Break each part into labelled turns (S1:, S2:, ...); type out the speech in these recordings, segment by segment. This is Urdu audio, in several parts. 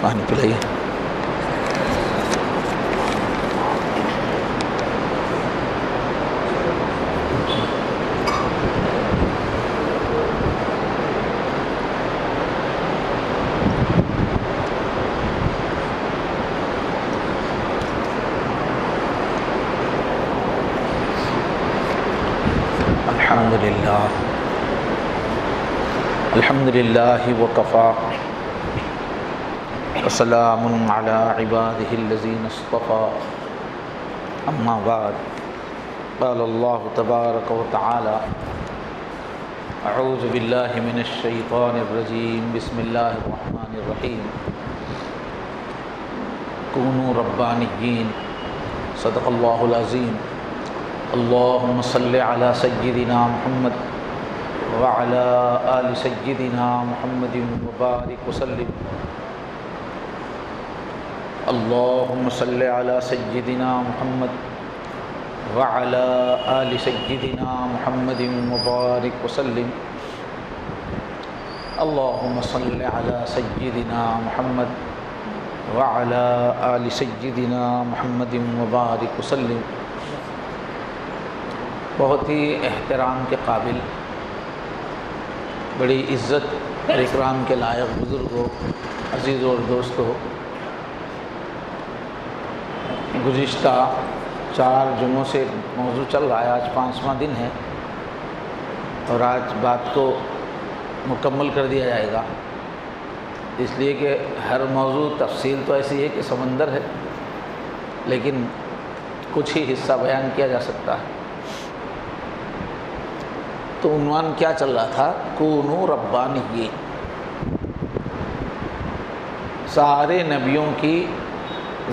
S1: پانی پلائیے۔ الحمد للہ وکفا وسلام علی عبادہ الذین اصطفیٰ، اما بعد، قال اللہ تبارک و تعالی: اعوذ باللہ من الشیطان الرجیم، بسم اللہ الرحمن الرحیم، کونوا ربانیین، صدق اللہ العظیم۔ اللہم صل علی سیدنا محمد وعلی آل سیدنا محمد وبارک وسلم۔ اللہم صل علی سیدنا محمد وعلی آل سیدنا محمد وبارک وسلم۔ اللہم صل علی سیدنا محمد وعلی آل سیدنا محمد وبارک وسلم۔ بہت ہی احترام کے قابل، بڑی عزت اور اکرام کے لائق بزرگوں، عزیزوں اور دوستوں، گزشتہ 4 جمعوں سے موضوع چل رہا ہے، آج 5واں دن ہے اور آج بات کو مکمل کر دیا جائے گا، اس لیے کہ ہر موضوع تفصیل تو ایسی ہے کہ سمندر ہے، لیکن کچھ ہی حصہ بیان کیا جا سکتا ہے۔ تو عنوان کیا چل رہا تھا؟ کونوا ربانیین۔ سارے نبیوں کی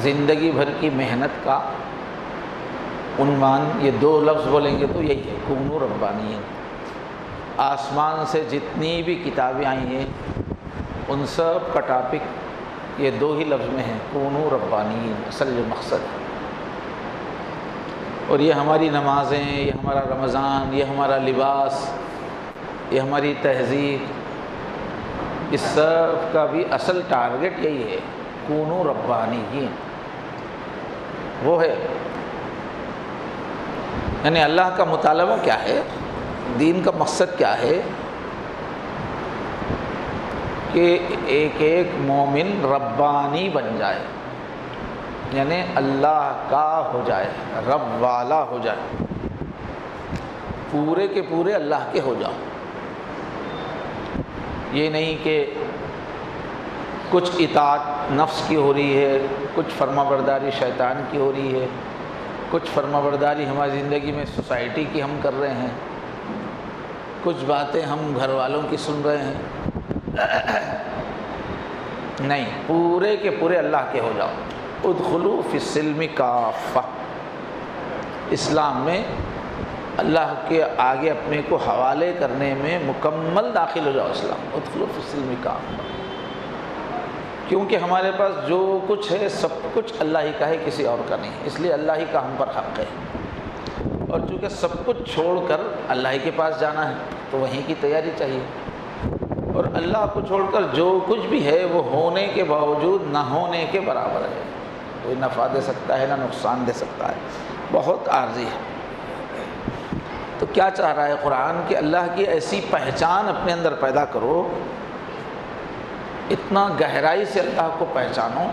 S1: زندگی بھر کی محنت کا عنوان، یہ 2 لفظ بولیں گے تو یہی ہے، کونوا ربانیین۔ آسمان سے جتنی بھی کتابیں آئی ہیں ان سب کا ٹاپک یہ 2 ہی لفظ میں ہے، کونوا ربانیین، اصل جو مقصد ہے۔ اور یہ ہماری نمازیں، یہ ہمارا رمضان، یہ ہمارا لباس، یہ ہماری تہذیب، اس سب کا بھی اصل ٹارگٹ یہی ہے، کونوا ربانیین۔ وہ ہے یعنی اللہ کا مطالبہ کیا ہے، دین کا مقصد کیا ہے کہ ایک ایک مومن ربانی بن جائے، یعنی اللہ کا ہو جائے، رب والا ہو جائے، پورے کے پورے اللہ کے ہو جاؤ۔ یہ نہیں کہ کچھ اطاعت نفس کی ہو رہی ہے، کچھ فرما برداری شیطان کی ہو رہی ہے، کچھ فرما برداری ہماری زندگی میں سوسائٹی کی ہم کر رہے ہیں، کچھ باتیں ہم گھر والوں کی سن رہے ہیں، نہیں، پورے کے پورے اللہ کے ہو جاؤ۔ ادخلوا فی السلم کافہ، اسلام میں اللہ کے آگے اپنے کو حوالے کرنے میں مکمل داخل ہو جاؤ اسلام۔ ادخلوا فی السلم کافہ، کیونکہ ہمارے پاس جو کچھ ہے سب کچھ اللہ ہی کا ہے، کسی اور کا نہیں، اس لیے اللہ ہی کا ہم پر حق ہے۔ اور چونکہ سب کچھ چھوڑ کر اللہ ہی کے پاس جانا ہے تو وہیں کی تیاری چاہیے، اور اللہ کو چھوڑ کر جو کچھ بھی ہے وہ ہونے کے باوجود نہ ہونے کے برابر ہے، کوئی نفع دے سکتا ہے نہ نقصان دے سکتا ہے، بہت عارضی ہے۔ تو کیا چاہ رہا ہے قرآن کہ اللہ کی ایسی پہچان اپنے اندر پیدا کرو، اتنا گہرائی سے اللہ کو پہچانو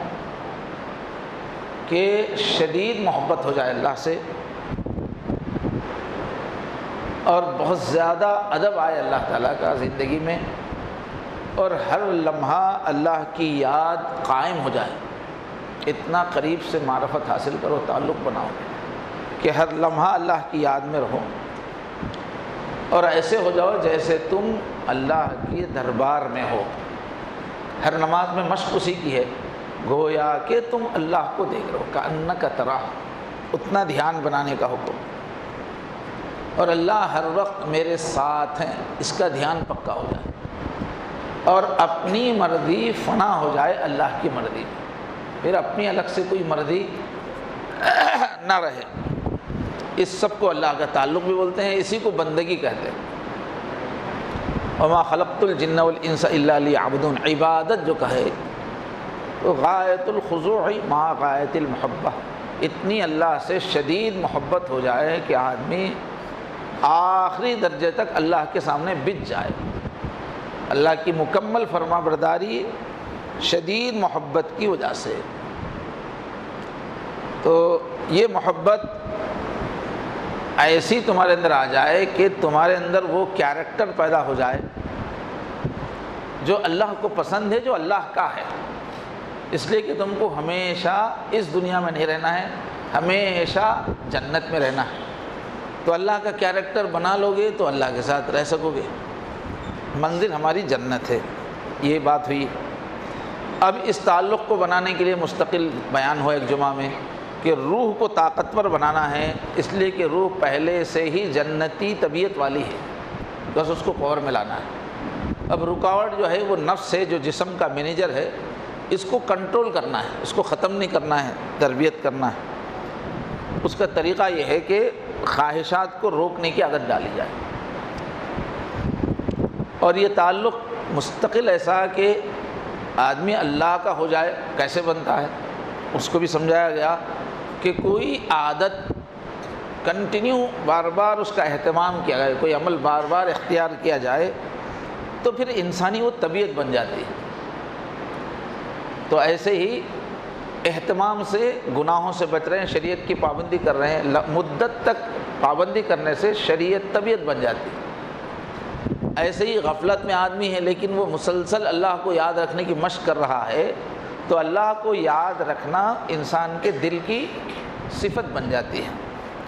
S1: کہ شدید محبت ہو جائے اللہ سے، اور بہت زیادہ ادب آئے اللہ تعالیٰ کا زندگی میں، اور ہر لمحہ اللہ کی یاد قائم ہو جائے، اتنا قریب سے معرفت حاصل کرو، تعلق بناؤ کہ ہر لمحہ اللہ کی یاد میں رہو، اور ایسے ہو جاؤ جیسے تم اللہ کے دربار میں ہو۔ ہر نماز میں مشق اسی کی ہے، گویا کہ تم اللہ کو دیکھ رہو، کأنک تراہ، اتنا دھیان بنانے کا حکم، اور اللہ ہر وقت میرے ساتھ ہیں، اس کا دھیان پکا ہو جائے، اور اپنی مرضی فنا ہو جائے اللہ کی مرضی میں، پھر اپنی الگ سے کوئی مرضی نہ رہے۔ اس سب کو اللہ کا تعلق بھی بولتے ہیں، اسی کو بندگی کہتے ہیں۔ وما خلقت الجن والانس الا لیعبدون، عبادت جو کہے تو غایت الخضوع مع غایت المحبہ، اتنی اللہ سے شدید محبت ہو جائے کہ آدمی آخری درجے تک اللہ کے سامنے بچ جائے۔ اللہ کی مکمل فرما برداری شدید محبت کی وجہ سے۔ تو یہ محبت ایسی تمہارے اندر آ جائے کہ تمہارے اندر وہ کیریکٹر پیدا ہو جائے جو اللہ کو پسند ہے، جو اللہ کا ہے، اس لیے کہ تم کو ہمیشہ اس دنیا میں نہیں رہنا ہے، ہمیشہ جنت میں رہنا ہے۔ تو اللہ کا کیریکٹر بنا لو گے تو اللہ کے ساتھ رہ سکو گے، منزل ہماری جنت ہے۔ یہ بات ہوئی۔ اب اس تعلق کو بنانے کے لیے مستقل بیان ہوا ایک جمعہ میں کہ روح کو طاقتور بنانا ہے، اس لیے کہ روح پہلے سے ہی جنتی طبیعت والی ہے، بس اس کو پاور میں لانا ہے۔ اب رکاوٹ جو ہے وہ نفس ہے، جو جسم کا مینیجر ہے، اس کو کنٹرول کرنا ہے، اس کو ختم نہیں کرنا ہے، تربیت کرنا ہے۔ اس کا طریقہ یہ ہے کہ خواہشات کو روکنے کی عادت ڈالی جائے، اور یہ تعلق مستقل ایسا کہ آدمی اللہ کا ہو جائے۔ کیسے بنتا ہے اس کو بھی سمجھایا گیا کہ کوئی عادت کنٹینیو بار بار اس کا اہتمام کیا جائے، کوئی عمل بار بار اختیار کیا جائے تو پھر انسانی وہ طبیعت بن جاتی ہے۔ تو ایسے ہی اہتمام سے گناہوں سے بچ رہے ہیں، شریعت کی پابندی کر رہے ہیں، مدت تک پابندی کرنے سے شریعت طبیعت بن جاتی ہے۔ ایسے ہی غفلت میں آدمی ہے لیکن وہ مسلسل اللہ کو یاد رکھنے کی مشق کر رہا ہے، تو اللہ کو یاد رکھنا انسان کے دل کی صفت بن جاتی ہے۔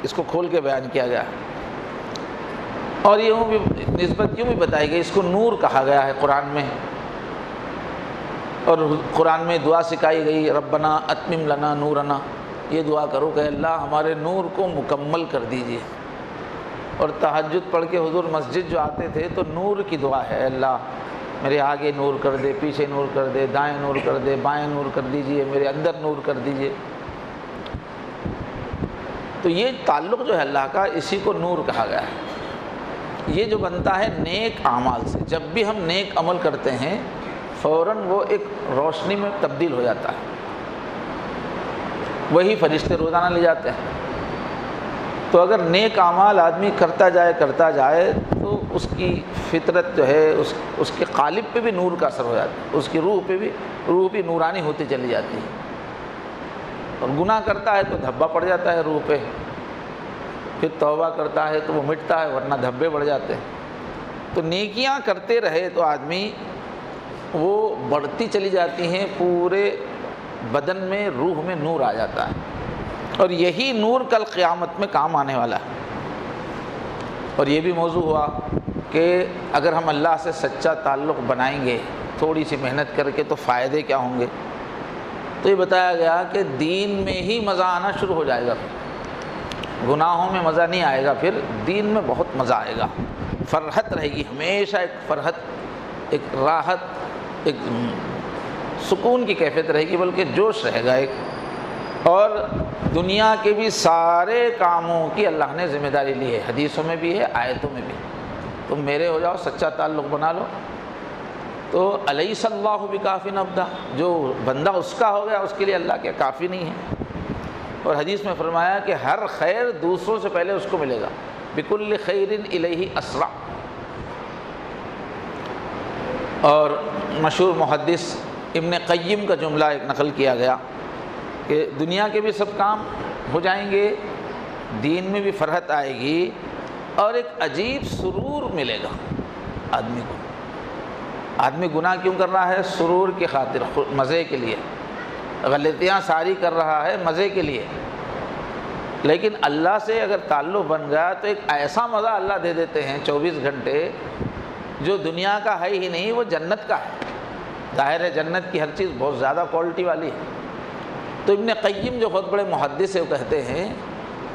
S1: اس کو کھول کے بیان کیا گیا، اور یوں بھی نسبت یوں بھی بتائی گئی، اس کو نور کہا گیا ہے قرآن میں، اور قرآن میں دعا سکھائی گئی، ربنا اتمم لنا نورنا، یہ دعا کرو کہ اللہ ہمارے نور کو مکمل کر دیجیے۔ اور تہجد پڑھ کے حضور مسجد جو آتے تھے تو نور کی دعا ہے، اللہ میرے آگے نور کر دے، پیچھے نور کر دے، دائیں نور کر دے، بائیں نور کر دیجیے، میرے اندر نور کر دیجیے۔ تو یہ تعلق جو ہے اللہ کا، اسی کو نور کہا گیا ہے۔ یہ جو بنتا ہے نیک اعمال سے، جب بھی ہم نیک عمل کرتے ہیں فوراً وہ ایک روشنی میں تبدیل ہو جاتا ہے، وہی فرشتے روزانہ لے جاتے ہیں۔ تو اگر نیک اعمال آدمی کرتا جائے تو اس کی فطرت جو ہے اس کے قالب پہ بھی نور کا اثر ہو جاتا ہے، اس کی روح بھی نورانی ہوتی چلی جاتی ہے۔ اور گناہ کرتا ہے تو دھبا پڑ جاتا ہے روح پہ، پھر توبہ کرتا ہے تو وہ مٹتا ہے، ورنہ دھبے بڑھ جاتے ہیں۔ تو نیکیاں کرتے رہے تو آدمی وہ بڑھتی چلی جاتی ہیں، پورے بدن میں روح میں نور آ جاتا ہے، اور یہی نور کل قیامت میں کام آنے والا ہے۔ اور یہ بھی موضوع ہوا کہ اگر ہم اللہ سے سچا تعلق بنائیں گے تھوڑی سی محنت کر کے تو فائدے کیا ہوں گے۔ تو یہ بتایا گیا کہ دین میں ہی مزہ آنا شروع ہو جائے گا، گناہوں میں مزہ نہیں آئے گا، پھر دین میں بہت مزہ آئے گا، فرحت رہے گی، ہمیشہ ایک فرحت، ایک راحت، ایک سکون کی کیفیت رہے گی، بلکہ جوش رہے گا ایک۔ اور دنیا کے بھی سارے کاموں کی اللہ نے ذمہ داری لی ہے، حدیثوں میں بھی ہے، آیتوں میں بھی۔ تم میرے ہو جاؤ، سچا تعلق بنا لو، تو الیس اللہ بکافٍ عبدہ، جو بندہ اس کا ہو گیا اس کے لیے اللہ کیا کافی نہیں ہے۔ اور حدیث میں فرمایا کہ ہر خیر دوسروں سے پہلے اس کو ملے گا، بکل خیر الیہ اسرع۔ اور مشہور محدث ابن قیم کا جملہ ایک نقل کیا گیا کہ دنیا کے بھی سب کام ہو جائیں گے، دین میں بھی فرحت آئے گی، اور ایک عجیب سرور ملے گا آدمی کو۔ آدمی گناہ کیوں کر رہا ہے؟ سرور کی خاطر، مزے کے لیے، غلطیاں ساری کر رہا ہے مزے کے لیے۔ لیکن اللہ سے اگر تعلق بن گیا تو ایک ایسا مزہ اللہ دے دیتے ہیں 24 گھنٹے، جو دنیا کا ہے ہی نہیں، وہ جنت کا ہے۔ ظاہر ہے جنت کی ہر چیز بہت زیادہ کوالٹی والی ہے۔ تو ابن قیم جو بہت بڑے محدث ہیں، وہ کہتے ہیں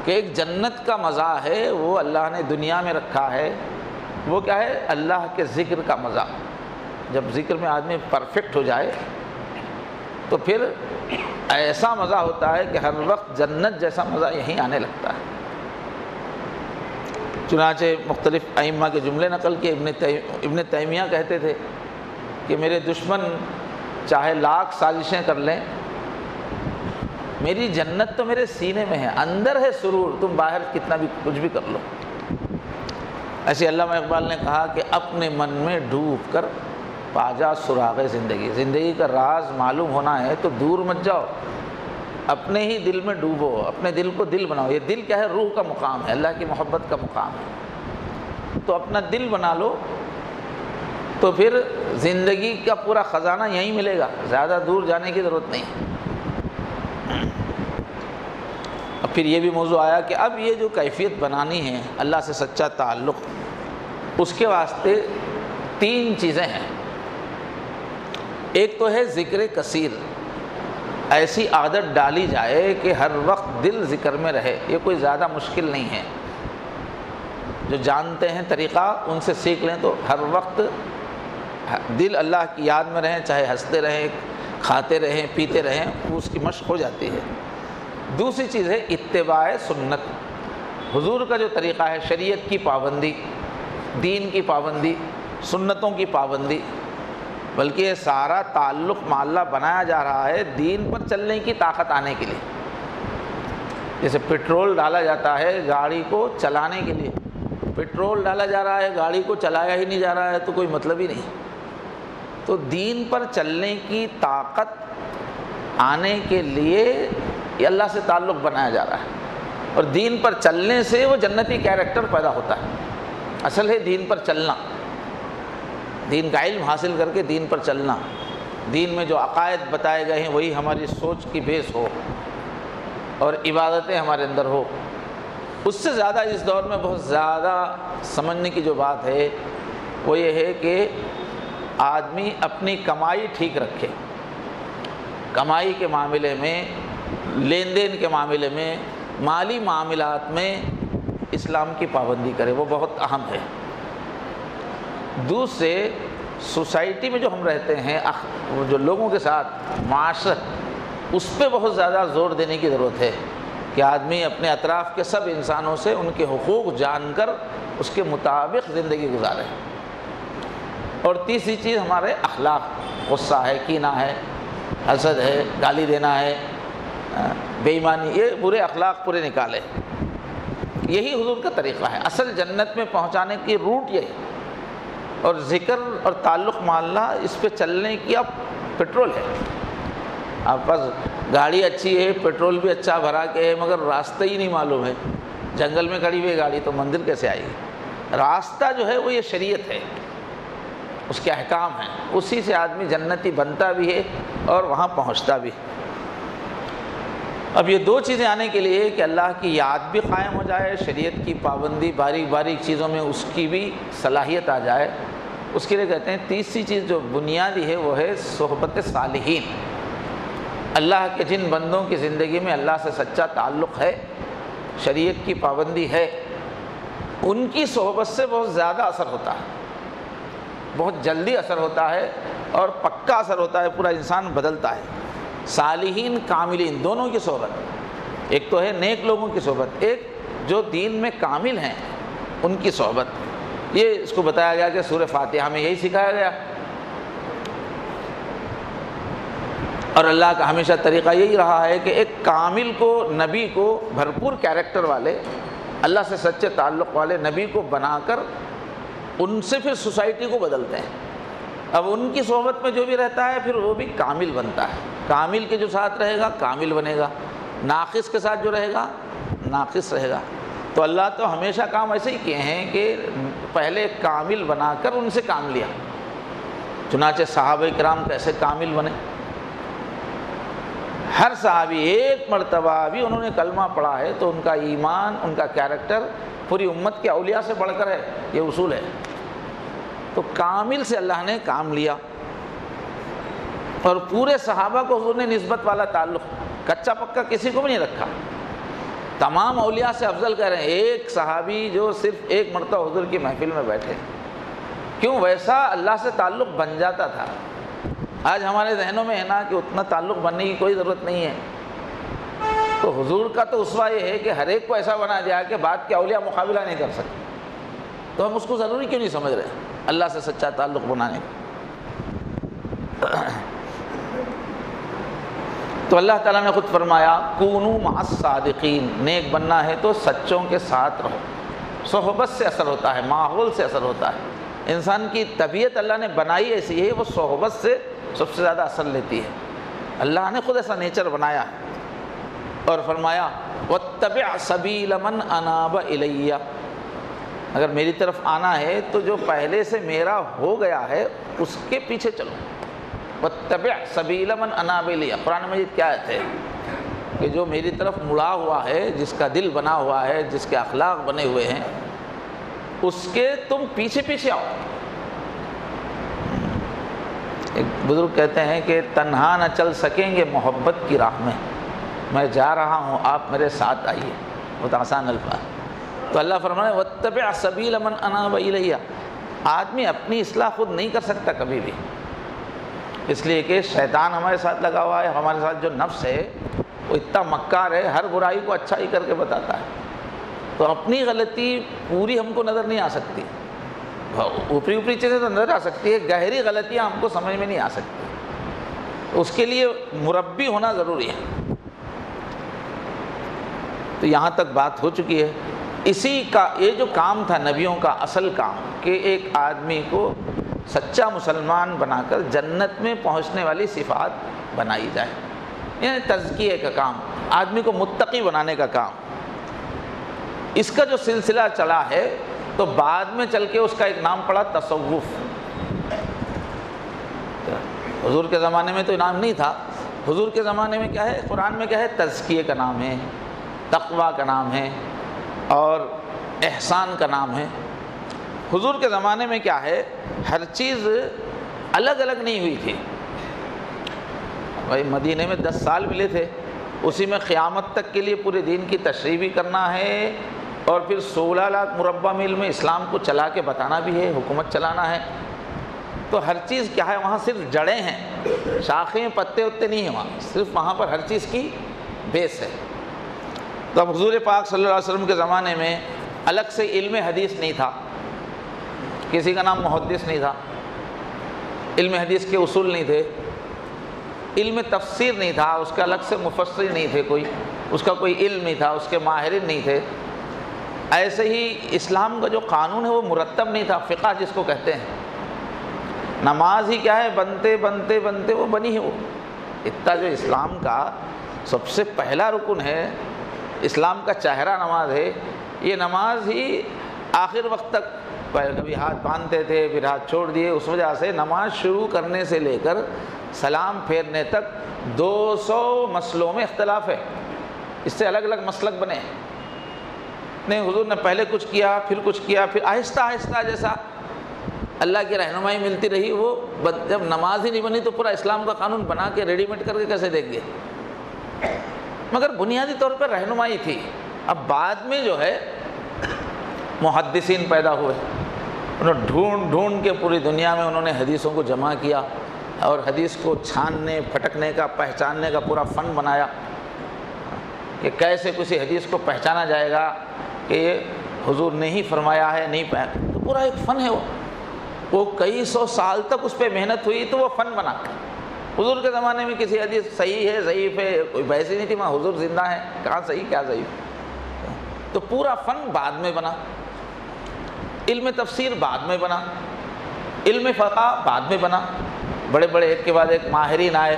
S1: کہ ایک جنت کا مزہ ہے، وہ اللہ نے دنیا میں رکھا ہے۔ وہ کیا ہے؟ اللہ کے ذکر کا مزہ۔ جب ذکر میں آدمی پرفیکٹ ہو جائے تو پھر ایسا مزہ ہوتا ہے کہ ہر وقت جنت جیسا مزہ یہیں آنے لگتا ہے۔ چنانچہ مختلف ائمہ کے جملے نقل کیے۔ ابن تیمیہ کہتے تھے کہ میرے دشمن چاہے لاکھ سازشیں کر لیں، میری جنت تو میرے سینے میں ہے، اندر ہے سرور، تم باہر کتنا بھی کچھ بھی کر لو۔ ایسے علامہ اقبال نے کہا کہ اپنے من میں ڈوب کر پا جا سراغ زندگی، زندگی کا راز معلوم ہونا ہے تو دور مت جاؤ، اپنے ہی دل میں ڈوبو، اپنے دل کو دل بناؤ۔ یہ دل کیا ہے؟ روح کا مقام ہے، اللہ کی محبت کا مقام ہے، تو اپنا دل بنا لو تو پھر زندگی کا پورا خزانہ یہیں ملے گا، زیادہ دور جانے کی ضرورت نہیں۔ اب پھر یہ بھی موضوع آیا کہ اب یہ جو کیفیت بنانی ہے اللہ سے سچا تعلق، اس کے واسطے 3 چیزیں ہیں۔ ایک تو ہے ذکر کثیر، ایسی عادت ڈالی جائے کہ ہر وقت دل ذکر میں رہے۔ یہ کوئی زیادہ مشکل نہیں ہے، جو جانتے ہیں طریقہ ان سے سیکھ لیں تو ہر وقت دل اللہ کی یاد میں رہیں، چاہے ہنستے رہیں، کھاتے رہیں، پیتے رہیں، اس کی مشق ہو جاتی ہے۔ دوسری چیز ہے اتباع سنت، حضور کا جو طریقہ ہے، شریعت کی پابندی، دین کی پابندی، سنتوں کی پابندی، بلکہ یہ سارا تعلق مع اللہ بنایا جا رہا ہے دین پر چلنے کی طاقت آنے کے لیے۔ جیسے پٹرول ڈالا جاتا ہے گاڑی کو چلانے کے لیے، پٹرول ڈالا جا رہا ہے گاڑی کو چلایا ہی نہیں جا رہا ہے تو کوئی مطلب ہی نہیں۔ تو دین پر چلنے کی طاقت آنے کے لیے یہ اللہ سے تعلق بنایا جا رہا ہے، اور دین پر چلنے سے وہ جنتی کیریکٹر پیدا ہوتا ہے۔ اصل ہے دین پر چلنا، دین کا علم حاصل کر کے دین پر چلنا، دین میں جو عقائد بتائے گئے ہیں وہی ہماری سوچ کی بیس ہو اور عبادتیں ہمارے اندر ہو۔ اس سے زیادہ اس دور میں بہت زیادہ سمجھنے کی جو بات ہے وہ یہ ہے کہ آدمی اپنی کمائی ٹھیک رکھے، کمائی کے معاملے میں، لین دین کے معاملے میں، مالی معاملات میں اسلام کی پابندی کرے، وہ بہت اہم ہے۔ دوسرے، سوسائٹی میں جو ہم رہتے ہیں، جو لوگوں کے ساتھ معاشرت، اس پہ بہت زیادہ زور دینے کی ضرورت ہے کہ آدمی اپنے اطراف کے سب انسانوں سے ان کے حقوق جان کر اس کے مطابق زندگی گزارے۔ اور تیسری چیز ہمارے اخلاق، غصہ ہے، کینہ ہے، حسد ہے، گالی دینا ہے، بے ایمانی، یہ برے اخلاق پورے نکالے۔ یہی حضور کا طریقہ ہے، اصل جنت میں پہنچانے کی روٹ یہی۔ اور ذکر اور تعلق مع اللہ، اس پہ چلنے کی اب پٹرول ہے۔ آپ پاس گاڑی اچھی ہے، پٹرول بھی اچھا بھرا کے ہے، مگر راستہ ہی نہیں معلوم ہے، جنگل میں کھڑی ہوئی گاڑی تو منزل کیسے آئے گی؟ راستہ جو ہے وہ یہ شریعت ہے، اس کے احکام ہیں، اسی سے آدمی جنتی بنتا بھی ہے اور وہاں پہنچتا بھی۔ اب یہ 2 چیزیں آنے کے لیے کہ اللہ کی یاد بھی قائم ہو جائے، شریعت کی پابندی، باریک باریک چیزوں میں اس کی بھی صلاحیت آ جائے، اس کے لیے کہتے ہیں تیسری چیز جو بنیادی ہے وہ ہے صحبت صالحین۔ اللہ کے جن بندوں کی زندگی میں اللہ سے سچا تعلق ہے، شریعت کی پابندی ہے، ان کی صحبت سے بہت زیادہ اثر ہوتا ہے، بہت جلدی اثر ہوتا ہے اور پکا اثر ہوتا ہے، پورا انسان بدلتا ہے۔ صالحین، کاملین، دونوں کی صحبت، ایک تو ہے نیک لوگوں کی صحبت، ایک جو دین میں کامل ہیں ان کی صحبت۔ یہ اس کو بتایا گیا کہ سورہ فاتحہ میں یہی سکھایا گیا، اور اللہ کا ہمیشہ طریقہ یہی رہا ہے کہ ایک کامل کو، نبی کو، بھرپور کیریکٹر والے، اللہ سے سچے تعلق والے نبی کو بنا کر ان سے پھر سوسائٹی کو بدلتے ہیں۔ اب ان کی صحبت میں جو بھی رہتا ہے پھر وہ بھی کامل بنتا ہے، کامل کے جو ساتھ رہے گا کامل بنے گا، ناقص کے ساتھ جو رہے گا ناقص رہے گا۔ تو اللہ تو ہمیشہ کام ایسے ہی کیے ہیں کہ پہلے کامل بنا کر ان سے کام لیا۔ چنانچہ صحابہ کرام کیسے کامل بنے، ہر صحابی ایک مرتبہ بھی انہوں نے کلمہ پڑھا ہے تو ان کا ایمان، ان کا کیریکٹر پوری امت کے اولیاء سے بڑھ کر ہے، یہ اصول ہے۔ تو کامل سے اللہ نے کام لیا، اور پورے صحابہ کو حضور نے نسبت والا تعلق، کچا پکا کسی کو بھی نہیں رکھا، تمام اولیاء سے افضل کہہ رہے ہیں ایک صحابی جو صرف ایک مرتبہ حضور کی محفل میں بیٹھے، کیوں؟ ویسا اللہ سے تعلق بن جاتا تھا۔ آج ہمارے ذہنوں میں ہے نا کہ اتنا تعلق بننے کی کوئی ضرورت نہیں ہے، تو حضور کا تو اسوہ یہ ہے کہ ہر ایک کو ایسا بنا دیا کہ بعد کے اولیاء مقابلہ نہیں کر سکتے، تو ہم اس کو ضروری کیوں نہیں سمجھ رہے اللہ سے سچا تعلق بنانے کا؟ تو اللہ تعالیٰ نے خود فرمایا کونوا مع الصادقین، نیک بننا ہے تو سچوں کے ساتھ رہو۔ صحبت سے اثر ہوتا ہے، ماحول سے اثر ہوتا ہے۔ انسان کی طبیعت اللہ نے بنائی ایسی ہے، وہ صحبت سے سب سے زیادہ اثر لیتی ہے۔ اللہ نے خود ایسا نیچر بنایا ہے اور فرمایا واتبع سبیل من اناب الی، اگر میری طرف آنا ہے تو جو پہلے سے میرا ہو گیا ہے اس کے پیچھے چلو۔ واتبع سبیل من اناب الی، قرآن مجید کیا ہے کہ جو میری طرف مڑا ہوا ہے، جس کا دل بنا ہوا ہے، جس کے اخلاق بنے ہوئے ہیں، اس کے تم پیچھے پیچھے آؤ۔ ایک بزرگ کہتے ہیں کہ تنہا نہ چل سکیں گے محبت کی راہ میں جا رہا ہوں آپ میرے ساتھ آئیے، بہت آسان الفاظ۔ تو اللہ فرمانے واتبع سبیل من اناب الی، آدمی اپنی اصلاح خود نہیں کر سکتا کبھی بھی، اس لیے کہ شیطان ہمارے ساتھ لگا ہوا ہے، ہمارے ساتھ جو نفس ہے وہ اتنا مکار ہے، ہر برائی کو اچھا ہی کر کے بتاتا ہے۔ تو اپنی غلطی پوری ہم کو نظر نہیں آ سکتی، اوپری اوپری چیزیں تو نظر آ سکتی ہے، گہری غلطیاں ہم کو سمجھ میں نہیں آ سکتی، اس کے لیے مربی ہونا ضروری ہے۔ تو یہاں تک بات ہو چکی ہے۔ اسی کا یہ جو کام تھا نبیوں کا اصل کام، کہ ایک آدمی کو سچا مسلمان بنا کر جنت میں پہنچنے والی صفات بنائی جائے، یعنی تزکیے کا کام، آدمی کو متقی بنانے کا کام۔ اس کا جو سلسلہ چلا ہے تو بعد میں چل کے اس کا ایک نام پڑا تصوف۔ حضور کے زمانے میں تو نام نہیں تھا، حضور کے زمانے میں کیا ہے، قرآن میں کیا ہے، تزکیے کا نام ہے، تقویٰ کا نام ہے اور احسان کا نام ہے۔ حضور کے زمانے میں کیا ہے، ہر چیز الگ الگ نہیں ہوئی تھی۔ بھائی مدینے میں 10 سال ملے تھے، اسی میں قیامت تک کے لیے پورے دین کی تشریح بھی کرنا ہے اور پھر 16 لاکھ مربع میل میں اسلام کو چلا کے بتانا بھی ہے، حکومت چلانا ہے۔ تو ہر چیز کیا ہے، وہاں صرف جڑیں ہیں، شاخیں پتے وتے نہیں ہیں، وہاں صرف وہاں پر ہر چیز کی بیس ہے۔ تو اب حضور پاک صلی اللہ علیہ وسلم کے زمانے میں الگ سے علم حدیث نہیں تھا، کسی کا نام محدث نہیں تھا، علم حدیث کے اصول نہیں تھے، علم تفسیر نہیں تھا، اس کا الگ سے مفسر نہیں تھے کوئی، اس کا کوئی علم نہیں تھا، اس کے ماہرین نہیں تھے۔ ایسے ہی اسلام کا جو قانون ہے وہ مرتب نہیں تھا، فقہ جس کو کہتے ہیں۔ نماز ہی کیا ہے، بنتے بنتے بنتے وہ بنی ہے، وہ اتنا جو اسلام کا سب سے پہلا رکن ہے، اسلام کا چہرہ نماز ہے، یہ نماز ہی آخر وقت تک کبھی ہاتھ باندھتے تھے پھر ہاتھ چھوڑ دیے، اس وجہ سے نماز شروع کرنے سے لے کر سلام پھیرنے تک 200 مسئلوں میں اختلاف ہے، اس سے الگ الگ مسلک بنے ہیں۔ نہیں، حضور نے پہلے کچھ کیا پھر کچھ کیا، پھر آہستہ آہستہ جیسا اللہ کی رہنمائی ملتی رہی، وہ جب نماز ہی نہیں بنی تو پورا اسلام کا قانون بنا کے ریڈی میڈ کر کے کیسے دیں گے؟ مگر بنیادی طور پر رہنمائی تھی۔ اب بعد میں جو ہے محدثین پیدا ہوئے، انہوں ڈھونڈ ڈھونڈ کے پوری دنیا میں انہوں نے حدیثوں کو جمع کیا اور حدیث کو چھاننے پھٹکنے کا پہچاننے کا پورا فن بنایا کہ کیسے کسی حدیث کو پہچانا جائے گا کہ یہ حضور نے ہی فرمایا ہے، نہیں تو پورا ایک فن ہے وہ کئی سو سال تک اس پہ محنت ہوئی تو وہ فن بنا۔ حضور کے زمانے میں کسی حدیث صحیح ہے ضعیف ہے کوئی بحث ہی نہیں تھی، وہاں حضور زندہ ہے، کہاں صحیح کیا ضعیف، تو پورا فن بعد میں بنا۔ علم تفسیر بعد میں بنا، علم فقہ بعد میں بنا، بڑے بڑے ایک کے بعد ایک ماہرین آئے،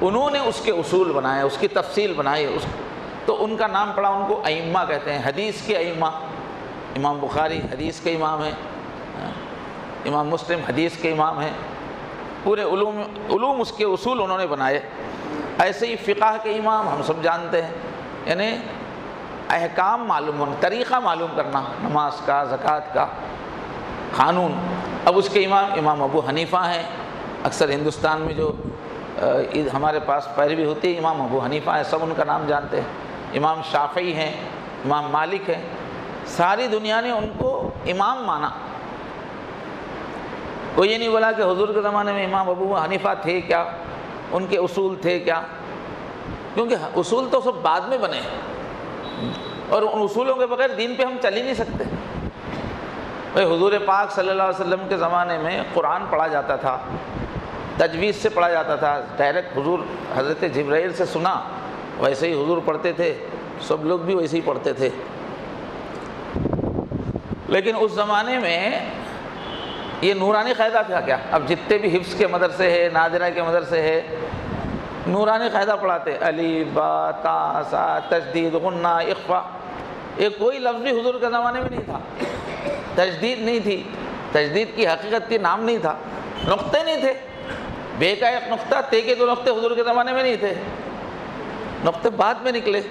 S1: انہوں نے اس کے اصول بنائے، اس کی تفصیل بنائی، تو ان کا نام پڑا، ان کو ائمہ کہتے ہیں، حدیث کے ائمہ۔ امام بخاری حدیث کے امام ہیں، امام مسلم حدیث کے امام ہیں، پورے علوم اس کے اصول انہوں نے بنائے۔ ایسے ہی فقہ کے امام ہم سب جانتے ہیں، یعنی احکام معلوم ہونا، طریقہ معلوم کرنا، نماز کا، زکوٰۃ کا قانون۔ اب اس کے امام ابو حنیفہ ہیں، اکثر ہندوستان میں جو ہمارے پاس پیروی ہوتی ہے امام ابو حنیفہ ہیں، سب ان کا نام جانتے ہیں۔ امام شافعی ہیں، امام مالک ہیں، ساری دنیا نے ان کو امام مانا۔ کوئی یہ نہیں بولا کہ حضور کے زمانے میں امام ابو حنیفہ تھے کیا، ان کے اصول تھے کیا، کیونکہ اصول تو سب بعد میں بنے اور ان اصولوں کے بغیر دین پہ ہم چل ہی نہیں سکتے۔ بھائی حضور پاک صلی اللہ علیہ وسلم کے زمانے میں قرآن پڑھا جاتا تھا، تجوید سے پڑھا جاتا تھا، ڈائریکٹ حضور حضرت جبرائیل سے سنا، ویسے ہی حضور پڑھتے تھے، سب لوگ بھی ویسے ہی پڑھتے تھے۔ لیکن اس زمانے میں یہ نورانی قاعدہ تھا کیا؟ اب جتنے بھی حفظ کے مدرسے ہے، نادرہ کے مدرسے ہے، نورانی قاعدہ پڑھاتے، الف با تا سا تشدید غنہ اخفا، یہ کوئی لفظ بھی حضور کے زمانے میں نہیں تھا، تجدید نہیں تھی، تجدید کی حقیقت کی نام نہیں تھا، نقطے نہیں تھے، بے کا ایک نقطہ، تے کے 2 نقطے حضور کے زمانے میں نہیں تھے، نقطے بعد میں نکلے۔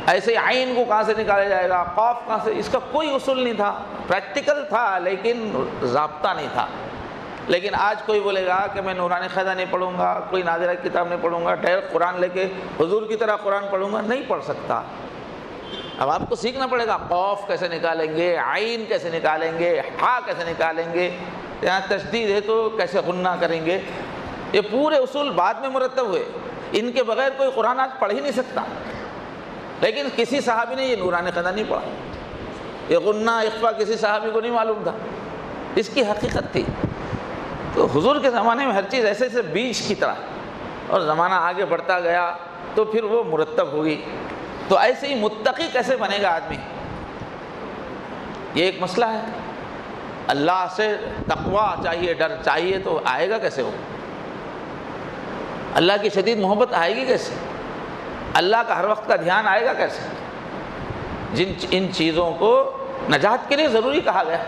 S1: ایسے عین کو کہاں سے نکالا جائے گا، قاف کہاں سے، اس کا کوئی اصول نہیں تھا، پریکٹیکل تھا لیکن ضابطہ نہیں تھا۔ لیکن آج کوئی بولے گا کہ میں نورانی قاعدہ نہیں پڑھوں گا، کوئی نادرہ کی کتاب نہیں پڑھوں گا، ڈائریکٹ قرآن لے کے حضور کی طرح قرآن پڑھوں گا، نہیں پڑھ سکتا۔ اب آپ کو سیکھنا پڑے گا، قاف کیسے نکالیں گے، عین کیسے نکالیں گے، ہا کیسے نکالیں گے، یہاں تشدید ہے تو کیسے غنہ کریں گے، یہ پورے اصول بعد میں مرتب ہوئے، ان کے بغیر کوئی قرآن آج پڑھ ہی نہیں سکتا۔ لیکن کسی صحابی نے یہ نورانی قاعدہ نہیں پڑھا، یہ غنہ اخفا کسی صحابی کو نہیں معلوم تھا، اس کی حقیقت تھی۔ تو حضور کے زمانے میں ہر چیز ایسے ایسے بیج کی طرح، اور زمانہ آگے بڑھتا گیا تو پھر وہ مرتب ہوئی۔ تو ایسے ہی متقی کیسے بنے گا آدمی، یہ ایک مسئلہ ہے۔ اللہ سے تقویٰ چاہیے، ڈر چاہیے، تو آئے گا کیسے؟ وہ اللہ کی شدید محبت آئے گی کیسے؟ اللہ کا ہر وقت کا دھیان آئے گا کیسے؟ ان چیزوں کو نجات کے لیے ضروری کہا گیا۔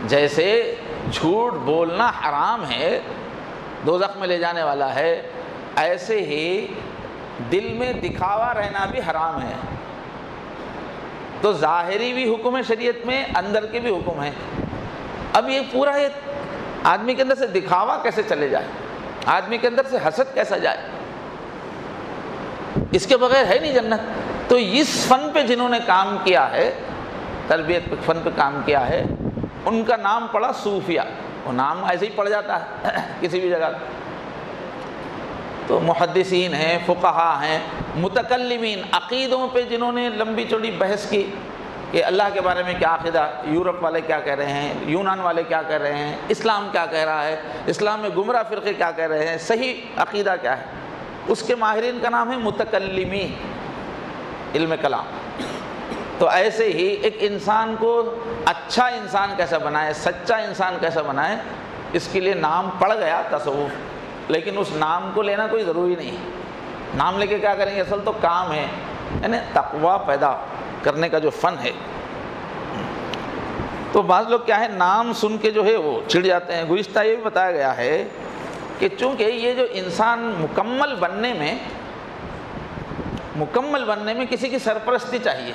S1: جیسے جھوٹ بولنا حرام ہے، دوزخ میں لے جانے والا ہے، ایسے ہی دل میں دکھاوا رہنا بھی حرام ہے۔ تو ظاہری بھی حکم ہے شریعت میں، اندر کے بھی حکم ہے۔ اب یہ پورا آدمی کے اندر سے دکھاوا کیسے چلے جائے، آدمی کے اندر سے حسد کیسا جائے، اس کے بغیر ہے نہیں جنت۔ تو اس فن پہ جنہوں نے کام کیا ہے، تربیت فن پہ کام کیا ہے، ان کا نام پڑا صوفیہ۔ وہ نام ایسے ہی پڑ جاتا ہے کسی بھی جگہ۔ تو محدثین ہیں، فقہا ہیں، متکلمین، عقیدوں پہ جنہوں نے لمبی چوڑی بحث کی کہ اللہ کے بارے میں کیا عقیدہ، یورپ والے کیا کہہ رہے ہیں، یونان والے کیا کہہ رہے ہیں، اسلام کیا کہہ رہا ہے، اسلام میں گمراہ فرقے کیا کہہ رہے ہیں، صحیح عقیدہ کیا ہے، اس کے ماہرین کا نام ہے متکلمین، علم کلام۔ تو ایسے ہی ایک انسان کو اچھا انسان کیسا بنائے، سچا انسان کیسا بنائے، اس کے لیے نام پڑ گیا تصوف، لیکن اس نام کو لینا کوئی ضروری نہیں۔ نام لے کے کیا کریں گے، اصل تو کام ہے، یعنی تقویٰ پیدا کرنے کا جو فن ہے۔ تو بعض لوگ کیا ہے، نام سن کے جو ہے وہ چڑ جاتے ہیں۔ گزشتہ یہ بھی بتایا گیا ہے کہ چونکہ یہ جو انسان مکمل بننے میں کسی کی سرپرستی چاہیے۔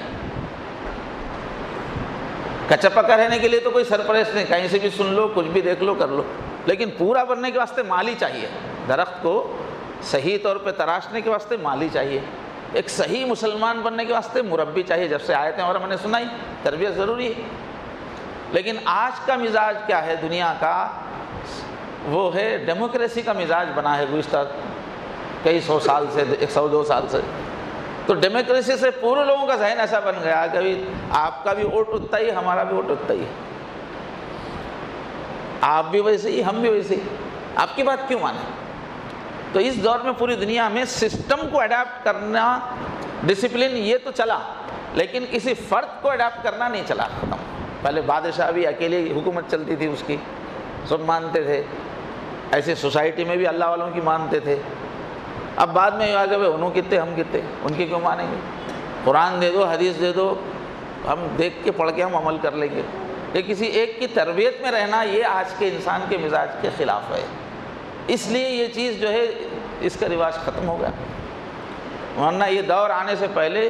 S1: کچا پکا رہنے کے لیے تو کوئی سرپرست نہیں، کہیں سے بھی سن لو، کچھ بھی دیکھ لو، کر لو، لیکن پورا بننے کے واسطے مالی چاہیے۔ درخت کو صحیح طور پہ تراشنے کے واسطے مالی چاہیے، ایک صحیح مسلمان بننے کے واسطے مربی چاہیے۔ جب سے آیتیں اور میں نے سنائی، تربیت ضروری ہے۔ لیکن آج کا مزاج کیا ہے دنیا کا، وہ ہے ڈیموکریسی کا مزاج بنا ہے گزشتہ کئی سو سال سے، 102 سال سے۔ تو ڈیموکریسی سے پورے لوگوں کا ذہن ایسا بن گیا کہ آپ کا بھی ووٹ اتنا ہی، ہمارا بھی ووٹ اتنا ہی، آپ بھی ویسے ہی، ہم بھی ویسے ہی، آپ کی بات کیوں مانیں؟ تو اس دور میں پوری دنیا میں سسٹم کو اڈاپٹ کرنا، ڈسپلن یہ تو چلا، لیکن کسی فرد کو اڈاپٹ کرنا نہیں چلا، ختم۔ پہلے بادشاہ بھی اکیلے حکومت چلتی تھی اس کی، سب مانتے تھے، ایسے سوسائٹی میں بھی اللہ والوں کی مانتے تھے۔ اب بعد میں یہ آ گئے انہوں کتنے ہم کتنے، ان کی کیوں مانیں گے؟ قرآن دے دو، حدیث دے دو، ہم دیکھ کے پڑھ کے ہم عمل کر لیں گے۔ یہ کسی ایک کی تربیت میں رہنا، یہ آج کے انسان کے مزاج کے خلاف ہے، اس لیے یہ چیز جو ہے اس کا رواج ختم ہو گیا۔ ورنہ یہ دور آنے سے پہلے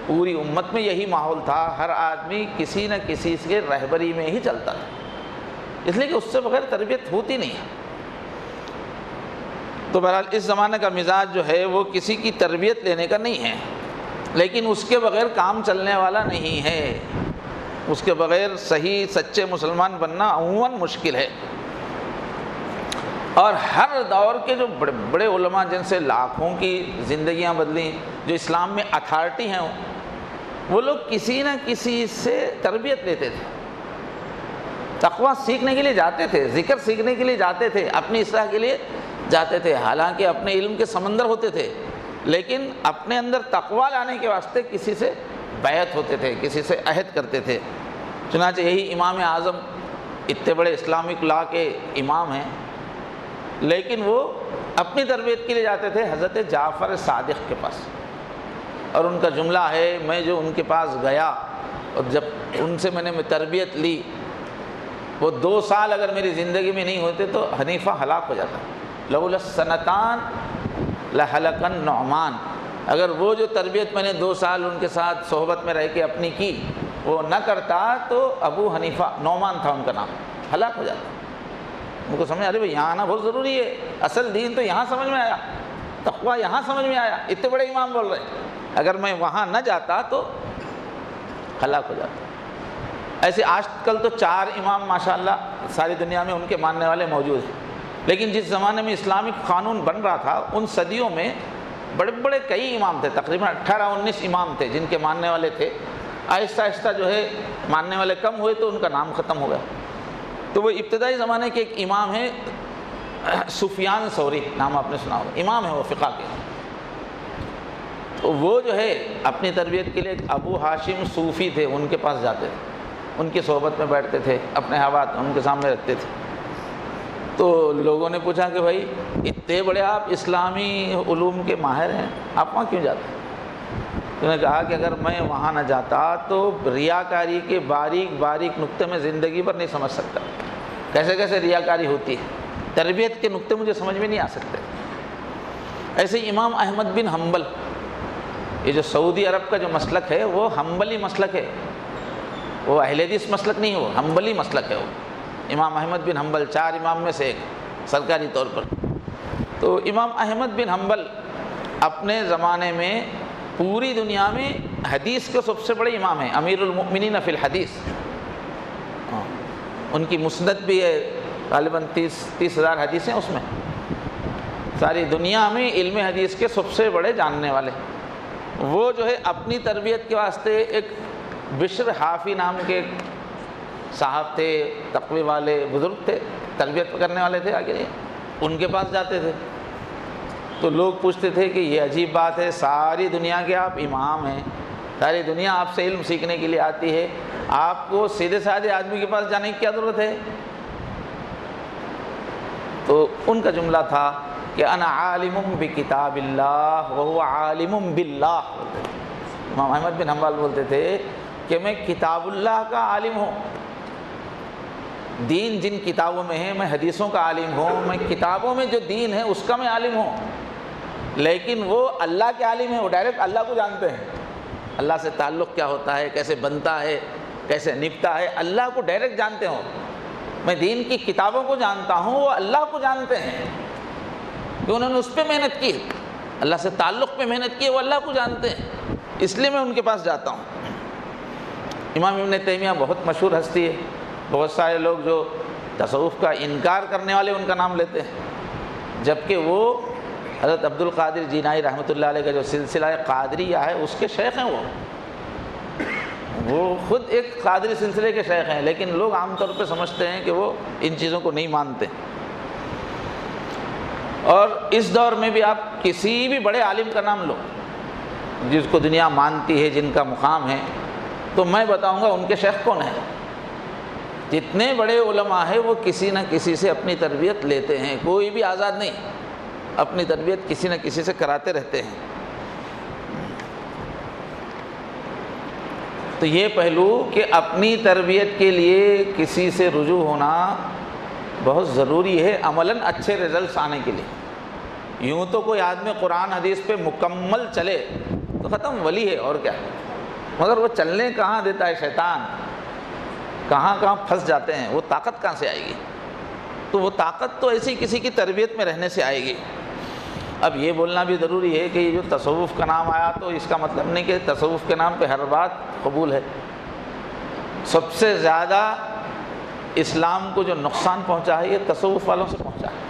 S1: پوری امت میں یہی ماحول تھا، ہر آدمی کسی نہ کسی کے رہبری میں ہی چلتا تھا، اس لیے کہ اس سے بغیر تربیت ہوتی نہیں ہے۔ تو بہرحال اس زمانے کا مزاج جو ہے وہ کسی کی تربیت لینے کا نہیں ہے، لیکن اس کے بغیر کام چلنے والا نہیں ہے، اس کے بغیر صحیح سچے مسلمان بننا عموماً مشکل ہے۔ اور ہر دور کے جو بڑے بڑے علماء جن سے لاکھوں کی زندگیاں بدلیں، جو اسلام میں اتھارٹی ہیں، وہ لوگ کسی نہ کسی سے تربیت لیتے تھے۔ تقویٰ سیکھنے کے لیے جاتے تھے، ذکر سیکھنے کے لیے جاتے تھے، اپنی اصلاح کے لیے جاتے تھے، حالانکہ اپنے علم کے سمندر ہوتے تھے، لیکن اپنے اندر تقویٰ لانے کے واسطے کسی سے بیعت ہوتے تھے، کسی سے عہد کرتے تھے۔ چنانچہ یہی امام اعظم اتنے بڑے اسلامک لا کے امام ہیں، لیکن وہ اپنی تربیت کے لیے جاتے تھے حضرت جعفر صادق کے پاس، اور ان کا جملہ ہے، میں جو ان کے پاس گیا اور جب ان سے میں نے تربیت لی، وہ 2 سال اگر میری زندگی میں نہیں ہوتے تو حنیفہ ہلاک ہو جاتا، لولا السنتان لہلک النعمان، اگر وہ جو تربیت میں نے 2 سال ان کے ساتھ صحبت میں رہ کے اپنی کی وہ نہ کرتا تو ابو حنیفہ، نعمان تھا ان کا نام، ہلاک ہو جاتا۔ ان کو سمجھ ارے بھائی یہاں آنا بہت ضروری ہے، اصل دین تو یہاں سمجھ میں آیا، تقویٰ یہاں سمجھ میں آیا، اتنے بڑے امام بول رہے ہیں، اگر میں وہاں نہ جاتا تو ہلاک ہو جاتا۔ ایسے آج کل تو 4 امام ماشاءاللہ ساری دنیا میں ان کے ماننے والے موجود ہیں، لیکن جس زمانے میں اسلامک قانون بن رہا تھا ان صدیوں میں بڑے بڑے کئی امام تھے، تقریباً 18-19 امام تھے جن کے ماننے والے تھے۔ آہستہ آہستہ جو ہے ماننے والے کم ہوئے تو ان کا نام ختم ہو گیا۔ تو وہ ابتدائی زمانے کے ایک امام ہے سفیان ثوری، نام آپ نے سنا ہوگا، امام ہے وہ فقہ کے۔ تو وہ جو ہے اپنی تربیت کے لیے ایک ابو ہاشم صوفی تھے، ان کے پاس جاتے تھے، ان کی صحبت میں بیٹھتے تھے، اپنے حوالات ان کے سامنے رکھتے تھے۔ تو لوگوں نے پوچھا کہ بھائی اتنے بڑے آپ اسلامی علوم کے ماہر ہیں، آپ وہاں کیوں جاتے ہیں؟ تو نے کہا کہ اگر میں وہاں نہ جاتا تو ریاکاری کے باریک باریک نقطے میں زندگی پر نہیں سمجھ سکتا، کیسے کیسے ریاکاری ہوتی ہے، تربیت کے نقطے مجھے سمجھ میں نہیں آ سکتے۔ ایسے ہی امام احمد بن حنبل، یہ جو سعودی عرب کا جو مسلک ہے وہ حنبلی مسلک ہے، وہ اہل حدیث مسلک نہیں، وہ حنبلی مسلک ہے۔ وہ امام احمد بن حنبل 4 امام میں سے ایک سرکاری طور پر۔ تو امام احمد بن حنبل اپنے زمانے میں پوری دنیا میں حدیث کے سب سے بڑے امام ہیں، امیر المؤمنین فی الحدیث۔ ان کی مسند بھی ہے، غالباً 30,000 حدیثیں اس میں، ساری دنیا میں علم حدیث کے سب سے بڑے جاننے والے۔ وہ جو ہے اپنی تربیت کے واسطے ایک بشر حافی نام کے صاحب تھے، تقوی والے بزرگ تھے، تربیت کرنے والے تھے، آگے ان کے پاس جاتے تھے۔ تو لوگ پوچھتے تھے کہ یہ عجیب بات ہے، ساری دنیا کے آپ امام ہیں، ساری دنیا آپ سے علم سیکھنے کے لیے آتی ہے، آپ کو سیدھے سادھے آدمی کے پاس جانے کی کیا ضرورت ہے؟ تو ان کا جملہ تھا کہ انا عالم بکتاب اللہ وہو عالم باللہ۔ امام احمد بن حنبل بولتے تھے کہ میں کتاب اللہ کا عالم ہوں، دین جن کتابوں میں ہے میں حدیثوں کا عالم ہوں، میں کتابوں میں جو دین ہے اس کا میں عالم ہوں، لیکن وہ اللہ کے عالم ہیں، وہ ڈائریکٹ اللہ کو جانتے ہیں، اللہ سے تعلق کیا ہوتا ہے، کیسے بنتا ہے، کیسے نبھتا ہے، اللہ کو ڈائریکٹ جانتے ہوں۔ میں دین کی کتابوں کو جانتا ہوں، وہ اللہ کو جانتے ہیں کہ انہوں نے اس پہ محنت کی، اللہ سے تعلق پہ محنت کی، وہ اللہ کو جانتے ہیں، اس لیے میں ان کے پاس جاتا ہوں۔ امام ابن تیمیہ بہت مشہور ہستی ہے، بہت سارے لوگ جو تصوف کا انکار کرنے والے ان کا نام لیتے ہیں، جبکہ وہ حضرت عبد القادر جینائی رحمۃ اللہ علیہ کا جو سلسلہ قادریہ ہے اس کے شیخ ہیں، وہ خود ایک قادری سلسلے کے شیخ ہیں، لیکن لوگ عام طور پہ سمجھتے ہیں کہ وہ ان چیزوں کو نہیں مانتے۔ اور اس دور میں بھی آپ کسی بھی بڑے عالم کا نام لو جس کو دنیا مانتی ہے، جن کا مقام ہے، تو میں بتاؤں گا ان کے شیخ کون ہیں۔ جتنے بڑے علماء ہیں وہ کسی نہ کسی سے اپنی تربیت لیتے ہیں، کوئی بھی آزاد نہیں، اپنی تربیت کسی نہ کسی سے کراتے رہتے ہیں۔ تو یہ پہلو کہ اپنی تربیت کے لیے کسی سے رجوع ہونا بہت ضروری ہے عملاً اچھے رزلٹس آنے کے لیے۔ یوں تو کوئی آدمی قرآن حدیث پہ مکمل چلے تو ختم ولی ہے اور کیا، مگر وہ چلنے کہاں دیتا ہے شیطان، کہاں کہاں پھنس جاتے ہیں، وہ طاقت کہاں سے آئے گی؟ تو وہ طاقت تو ایسی کسی کی تربیت میں رہنے سے آئے گی۔ اب یہ بولنا بھی ضروری ہے کہ یہ جو تصوف کا نام آیا تو اس کا مطلب نہیں کہ تصوف کے نام پہ ہر بات قبول ہے۔ سب سے زیادہ اسلام کو جو نقصان پہنچا ہے یہ تصوف والوں سے پہنچا ہے،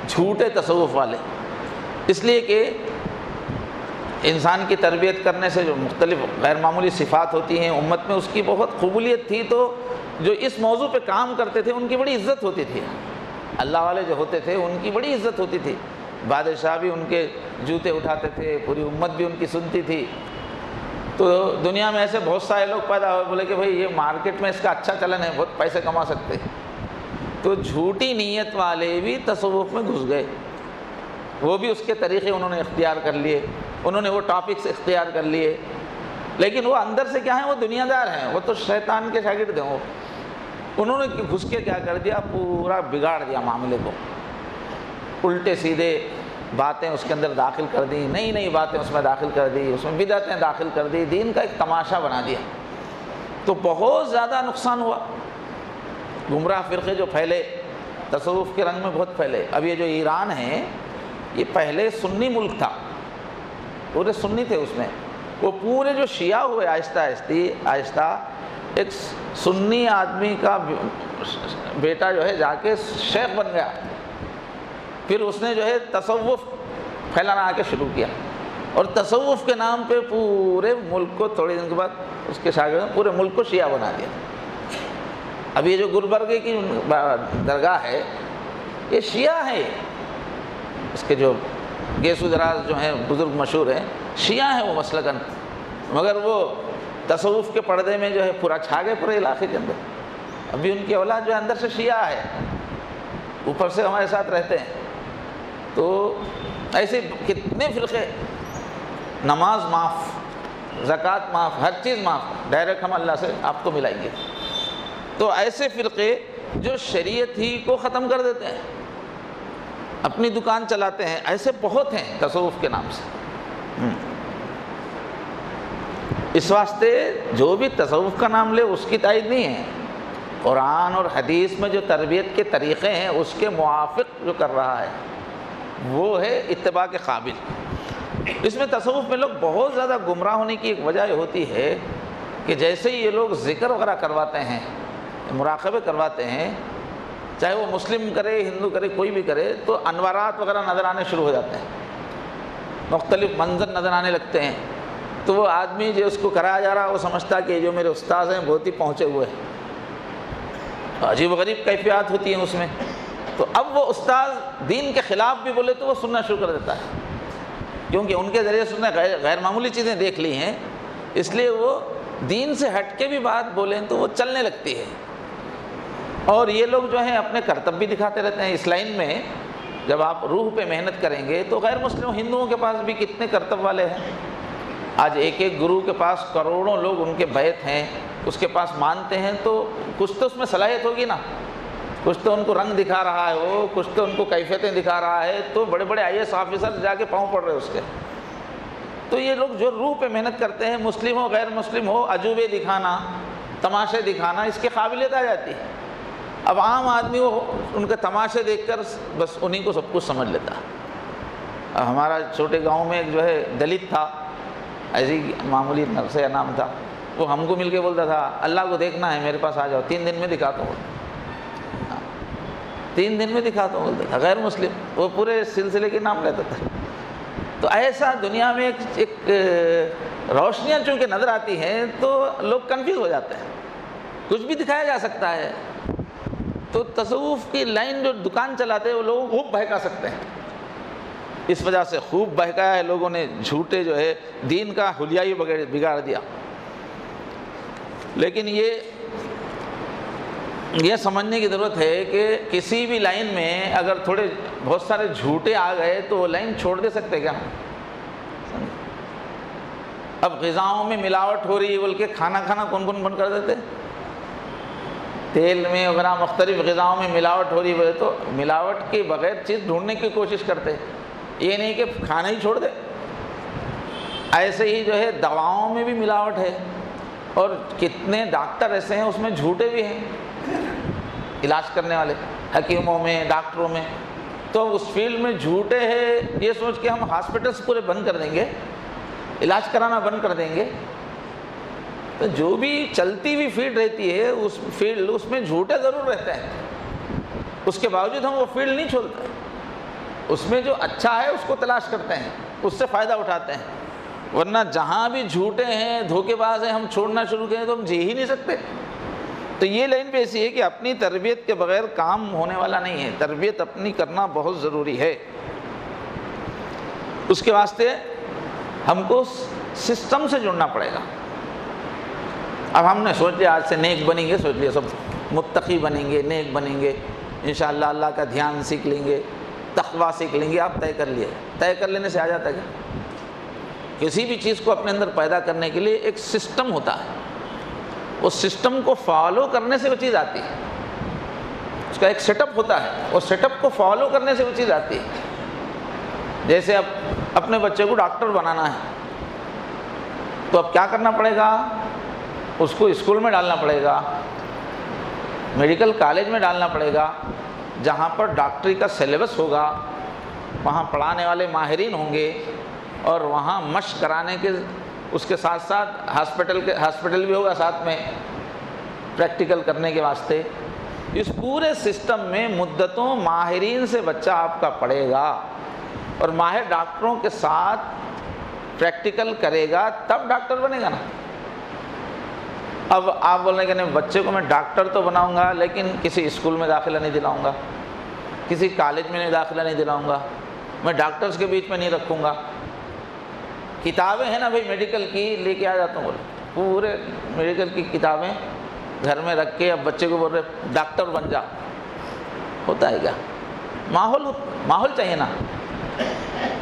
S1: جھوٹے تصوف والے، اس لیے کہ انسان کی تربیت کرنے سے جو مختلف غیر معمولی صفات ہوتی ہیں امت میں، اس کی بہت قبولیت تھی، تو جو اس موضوع پہ کام کرتے تھے ان کی بڑی عزت ہوتی تھی۔ اللہ والے جو ہوتے تھے ان کی بڑی عزت ہوتی تھی، بادشاہ بھی ان کے جوتے اٹھاتے تھے، پوری امت بھی ان کی سنتی تھی۔ تو دنیا میں ایسے بہت سارے لوگ پیدا ہوئے، بولے کہ بھائی یہ مارکیٹ میں اس کا اچھا چلن ہے، بہت پیسے کما سکتے ہیں، تو جھوٹی نیت والے بھی تصوف میں گھس گئے، وہ بھی اس کے طریقے انہوں نے اختیار کر لیے، انہوں نے وہ ٹاپکس اختیار کر لیے، لیکن وہ اندر سے کیا ہیں؟ وہ دنیا دار ہیں، وہ تو شیطان کے شاگرد ہیں۔ انہوں نے گھس کے کیا کر دیا؟ پورا بگاڑ دیا معاملے کو، الٹے سیدھے باتیں اس کے اندر داخل کر دی، نئی نئی باتیں اس میں داخل کر دی، اس میں بدعتیں داخل کر دی، دین کا ایک تماشا بنا دیا، تو بہت زیادہ نقصان ہوا۔ گمراہ فرقے جو پھیلے، تصوف کے رنگ میں بہت پھیلے۔ اب یہ جو ایران ہے، یہ پہلے سنی ملک تھا، پورے سنی تھے اس میں، وہ پورے جو شیعہ ہوئے آہستہ ایک سنی آدمی کا بیٹا جو ہے جا کے شیخ بن گیا، پھر اس نے جو ہے تصوف پھیلانا آ کے شروع کیا، اور تصوف کے نام پہ پورے ملک کو، تھوڑے دن کے بعد اس کے شاگردوں نے پورے ملک کو شیعہ بنا دیا۔ اب یہ جو گلبرگے کی درگاہ ہے، یہ شیعہ ہے، اس کے جو گیسو دراز جو ہیں بزرگ مشہور ہیں، شیعہ ہیں وہ مسلکن، مگر وہ تصوف کے پردے میں جو ہے پورا چھا گئے پورے علاقے کے اندر۔ ابھی ان کی اولاد جو ہے اندر سے شیعہ ہے، اوپر سے ہمارے ساتھ رہتے ہیں۔ تو ایسے کتنے فرقے، نماز معاف، زکوٰۃ معاف، ہر چیز معاف، ڈائریکٹ ہم اللہ سے آپ کو ملائیں گے۔ تو ایسے فرقے جو شریعت ہی کو ختم کر دیتے ہیں، اپنی دکان چلاتے ہیں، ایسے بہت ہیں تصوف کے نام سے۔ اس واسطے جو بھی تصوف کا نام لے اس کی تائید نہیں ہے، قرآن اور حدیث میں جو تربیت کے طریقے ہیں اس کے موافق جو کر رہا ہے وہ ہے اتباع کے قابل۔ اس میں تصوف میں لوگ بہت زیادہ گمراہ ہونے کی ایک وجہ یہ ہوتی ہے کہ جیسے ہی یہ لوگ ذکر وغیرہ کرواتے ہیں، مراقبے کرواتے ہیں، چاہے وہ مسلم کرے، ہندو کرے، کوئی بھی کرے، تو انوارات وغیرہ نظر آنے شروع ہو جاتے ہیں، مختلف منظر نظر آنے لگتے ہیں، تو وہ آدمی جو اس کو کرایا جا رہا وہ سمجھتا کہ جو میرے استاذ ہیں بہت ہی پہنچے ہوئے ہیں، عجیب و غریب کیفیات ہوتی ہیں اس میں۔ تو اب وہ استاذ دین کے خلاف بھی بولے تو وہ سننا شروع کر دیتا ہے، کیونکہ ان کے ذریعے سے اس نے غیر معمولی چیزیں دیکھ لی ہیں، اس لیے وہ دین سے ہٹ کے بھی بات بولیں تو وہ چلنے لگتی ہے۔ اور یہ لوگ جو ہیں اپنے کرتب بھی دکھاتے رہتے ہیں۔ اس لائن میں جب آپ روح پہ محنت کریں گے تو غیر مسلم ہندوؤں کے پاس بھی کتنے کرتب والے ہیں، آج ایک ایک گرو کے پاس کروڑوں لوگ ان کے بیعت ہیں، اس کے پاس مانتے ہیں، تو کچھ تو اس میں صلاحیت ہوگی نا، کچھ تو ان کو رنگ دکھا رہا ہے وہ، کچھ تو ان کو کیفیتیں دکھا رہا ہے، تو بڑے بڑے IAS آفیسر جا کے پاؤں پڑ رہے اس کے۔ تو یہ لوگ جو روح پہ محنت کرتے ہیں، مسلم ہو غیر مسلم ہو، عجوبے دکھانا، تماشے دکھانا، اس کی قابلیت آ جاتی ہے۔ اب عام آدمی وہ ان کے تماشے دیکھ کر بس انہیں کو سب کچھ سمجھ لیتا ہے۔ اب ہمارا چھوٹے گاؤں میں ایک جو ہے دلت تھا، ایسی معمولی نرسیا نام تھا، وہ ہم کو مل کے بولتا تھا اللہ کو دیکھنا ہے میرے پاس آ جاؤ، 3 دن میں دکھاتا ہوں، 3 دن میں دکھاتا ہوں بولتا تھا، غیر مسلم، وہ پورے سلسلے کے نام لیتا تھا۔ تو ایسا دنیا میں ایک روشنیاں چونکہ نظر آتی ہیں تو لوگ کنفیوز ہو جاتے ہیں، کچھ بھی دکھایا جا سکتا ہے۔ تو تصوف کی لائن جو دکان چلاتے ہیں وہ لوگوں کو خوب بہکا سکتے ہیں، اس وجہ سے خوب بہکایا ہے لوگوں نے، جھوٹے جو ہے دین کا حلیہ ہی بگاڑ دیا۔ لیکن یہ سمجھنے کی ضرورت ہے کہ کسی بھی لائن میں اگر تھوڑے بہت سارے جھوٹے آ گئے تو وہ لائن چھوڑ دے سکتے کیا؟ اب غذاؤں میں ملاوٹ ہو رہی ہے بول کے کھانا کون بند کر دیتے؟ تیل میں وغیرہ مختلف غذاؤں میں ملاوٹ ہو رہی ہے تو ملاوٹ کے بغیر چیز ڈھونڈنے کی کوشش کرتے، یہ نہیں کہ کھانا ہی چھوڑ دے۔ ایسے ہی جو ہے دواؤں میں بھی ملاوٹ ہے، اور کتنے ڈاکٹر ایسے ہیں اس میں جھوٹے بھی ہیں، علاج کرنے والے حکیموں میں، ڈاکٹروں میں، تو اس فیلڈ میں جھوٹے ہیں، یہ سوچ کے ہم ہاسپٹلس پورے بند کر دیں گے، علاج کرانا بند کر دیں گے۔ تو جو بھی چلتی ہوئی فیلڈ رہتی ہے اس میں جھوٹے ضرور رہتے ہیں، اس کے باوجود ہم وہ فیلڈ نہیں چھوڑتے، اس میں جو اچھا ہے اس کو تلاش کرتے ہیں، اس سے فائدہ اٹھاتے ہیں۔ ورنہ جہاں بھی جھوٹے ہیں، دھوکے باز ہیں، ہم چھوڑنا شروع کریں تو ہم جی ہی نہیں سکتے۔ تو یہ لائن بھی ایسی ہے کہ اپنی تربیت کے بغیر کام ہونے والا نہیں ہے، تربیت اپنی کرنا بہت ضروری ہے۔ اس کے واسطے ہم کو سسٹم سے جڑنا پڑے گا۔ اب ہم نے سوچ لیا آج سے نیک بنیں گے، سوچ لیا سب متقی بنیں گے، نیک بنیں گے، انشاءاللہ اللہ کا دھیان سیکھ لیں گے، تقویٰ سیکھ لیں گے۔ آپ طے کر لیے، طے کر لینے سے آ جاتا ہے کیا؟ کسی بھی چیز کو اپنے اندر پیدا کرنے کے لیے ایک سسٹم ہوتا ہے، اس سسٹم کو فالو کرنے سے وہ چیز آتی ہے، اس کا ایک سیٹ اپ ہوتا ہے، اس سیٹ اپ کو فالو کرنے سے وہ چیز آتی ہے۔ جیسے اب اپنے بچے کو ڈاکٹر بنانا ہے تو اب کیا کرنا پڑے گا؟ اس کو اسکول میں ڈالنا پڑے گا، میڈیکل کالج میں ڈالنا پڑے گا، جہاں پر ڈاکٹری کا سلیبس ہوگا، وہاں پڑھانے والے ماہرین ہوں گے، اور وہاں مشق کرانے کے اس کے ساتھ ساتھ ہاسپٹل بھی ہوگا ساتھ میں پریکٹیکل کرنے کے واسطے۔ اس پورے سسٹم میں مدتوں ماہرین سے بچہ آپ کا پڑھے گا اور ماہر ڈاکٹروں کے ساتھ پریکٹیکل کرے گا، تب ڈاکٹر بنے گا نا۔ اب آپ بولنے کہ نہیں بچے کو میں ڈاکٹر تو بناؤں گا لیکن کسی اسکول میں داخلہ نہیں دلاؤں گا، کسی کالج میں داخلہ نہیں دلاؤں گا، میں ڈاکٹرز کے بیچ میں نہیں رکھوں گا۔ کتابیں ہیں نا بھائی میڈیکل کی، لے کے آ جاتا ہوں، بولے پورے میڈیکل کی کتابیں گھر میں رکھ کے اب بچے کو بول رہے ڈاکٹر بن جا، ہوتا ہے کیا؟ ماحول چاہیے نا۔